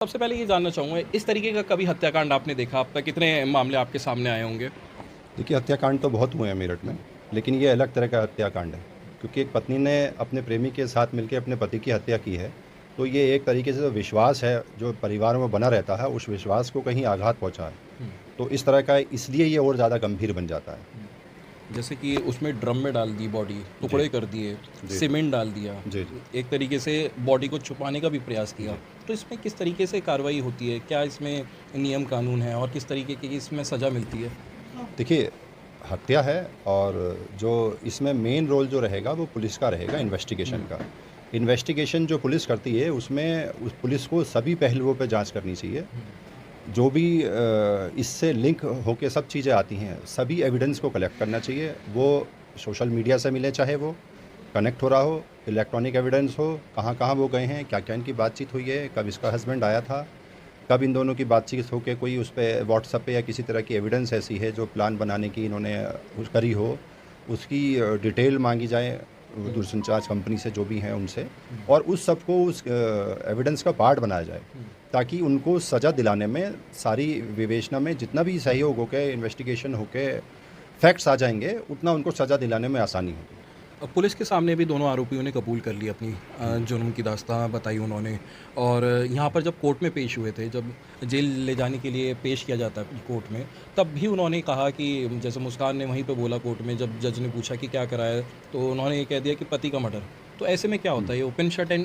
सबसे पहले ये जानना चाहूँगा, इस तरीके का कभी हत्याकांड आपने देखा? अब तक कितने मामले आपके सामने आए होंगे? देखिए, हत्याकांड तो बहुत हुए हैं मेरठ में, लेकिन ये अलग तरह का हत्याकांड है। क्योंकि एक पत्नी ने अपने प्रेमी के साथ मिलके अपने पति की हत्या की है, तो ये एक तरीके से जो विश्वास है, जो परिवारों में बना रहता है, उस विश्वास को कहीं आघात पहुँचा है। हुँ, तो इस तरह का इसलिए ये और ज़्यादा गंभीर बन जाता है। हुँ। जैसे कि उसमें ड्रम में डाल दी बॉडी, जी, टुकड़े कर दिए, जी, सीमेंट डाल दिया, जी, जी, एक तरीके से बॉडी को छुपाने का भी प्रयास किया। जी। तो इसमें किस तरीके से कार्रवाई होती है? क्या इसमें नियम कानून है और किस तरीके की इसमें सज़ा मिलती है? देखिए, हत्या है और जो इसमें मेन रोल जो रहेगा वो पुलिस का रहेगा इन्वेस्टिगेशन हुँ, का। इन्वेस्टिगेशन जो पुलिस करती है उसमें उस पुलिस को सभी पहलुओं पे जाँच करनी चाहिए। हुँ, जो भी इससे लिंक होके सब चीज़ें आती हैं, सभी एविडेंस को कलेक्ट करना चाहिए। वो सोशल मीडिया से मिले चाहे वो, कनेक्ट हो रहा हो, इलेक्ट्रॉनिक एविडेंस हो, कहाँ-कहाँ वो गए हैं, क्या-क्या इनकी बातचीत हुई है, कब इसका हस्बैंड आया था, कब इन दोनों की बातचीत हो के कोई उस पे व्हाट्सएप पे या किसी तरह की एविडेंस ऐसी है जो प्लान बनाने की इन्होंने करी हो, उसकी डिटेल माँगी जाए हुँ, दूरसंचार कंपनी से जो भी हैं उनसे हुँ, और उस सबको उस एविडेंस का पार्ट बनाया जाए। हुँ। ताकि उनको सज़ा दिलाने में सारी विवेचना में जितना भी सहयोग होके इन्वेस्टिगेशन होके फैक्ट्स आ जाएँगे, उतना उनको सज़ा दिलाने में आसानी होगी। पुलिस के सामने भी दोनों आरोपियों ने कबूल कर ली अपनी हुँ। जुर्म की दास्तां बताई उन्होंने। और यहाँ पर जब कोर्ट में पेश हुए थे, जब जेल ले जाने के लिए पेश किया जाता है कोर्ट में, तब भी उन्होंने कहा कि जैसे मुस्कान ने वहीं पे बोला कोर्ट में, जब जज ने पूछा कि क्या करा है, तो उन्होंने ये कह दिया कि पति का मर्डर। तो ऐसे में क्या होता है, ये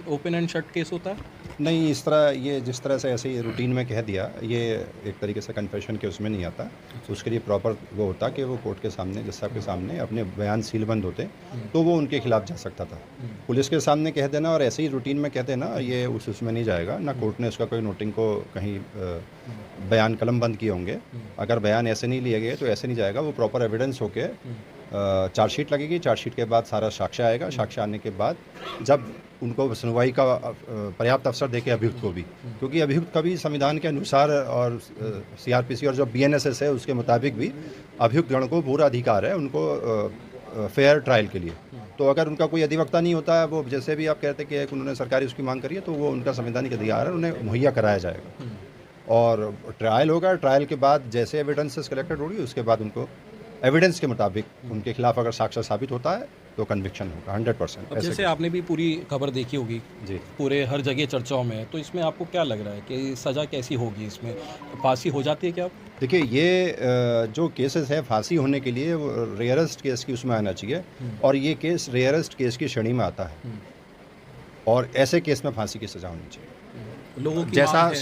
ओपन एंड शट केस होता है? नहीं, इस तरह ये जिस तरह से ऐसे ही रूटीन में कह दिया, ये एक तरीके से कन्फेशन के उसमें नहीं आता। उसके लिए प्रॉपर वो होता कि वो कोर्ट के सामने, जज साहब के सामने अपने बयान सीलबंद होते, हुँ, तो वो उनके खिलाफ जा सकता था। हुँ, पुलिस के सामने कह देना और ऐसे ही रूटीन में कह देना, ये उसमें नहीं जाएगा। ना हुँ, कोर्ट ने उसका कोई नोटिंग को कहीं हुँ, बयान कलमबंद किए होंगे। हुँ, अगर बयान ऐसे नहीं लिए गए, तो ऐसे नहीं जाएगा। वो प्रॉपर एविडेंस होके हुँ, चार्जशीट लगेगी, चार्जशीट के बाद सारा साक्ष्य आएगा, हुँ, साक्ष्य आने के बाद जब उनको सुनवाई का पर्याप्त अवसर देके अभियुक्त को भी, हुँ, क्योंकि अभियुक्त का भी संविधान के अनुसार और सीआरपीसी और जो बीएनएसएस है उसके मुताबिक भी अभियुक्त गण को पूरा अधिकार है उनको फेयर ट्रायल के लिए। हुँ, तो अगर उनका कोई अधिवक्ता नहीं होता है, वो जैसे भी आप कहते हैं कि एक उन्होंने सरकारी उसकी मांग करी है, तो वो उनका संवैधानिक अधिकार है, उन्हें मुहैया कराया जाएगा। हुँ। और ट्रायल होगा, ट्रायल के बाद जैसे एविडेंसेस कलेक्टेड होगी उसके बाद उनको एविडेंस के मुताबिक उनके खिलाफ अगर साक्ष्य साबित होता है तो कन्विक्शन होगा 100%। अब ऐसे जैसे केस। आपने भी पूरी खबर देखी होगी, जी। पूरे हर जगह चर्चाओं में है, तो इसमें आपको क्या लग रहा है कि सज़ा कैसी होगी इसमें? फांसी हो जाती है क्या अब? देखिए, ये जो केसेस हैं फांसी होने के लिए वो रेयरेस्ट केस की उसमें आना चाहिए हुँ, और ये केस रेयरेस्ट केस की श्रेणी में आता है हुँ, और ऐसे केस में फांसी की सज़ा होनी चाहिए। हुँ। लोगों की माँग जैसा है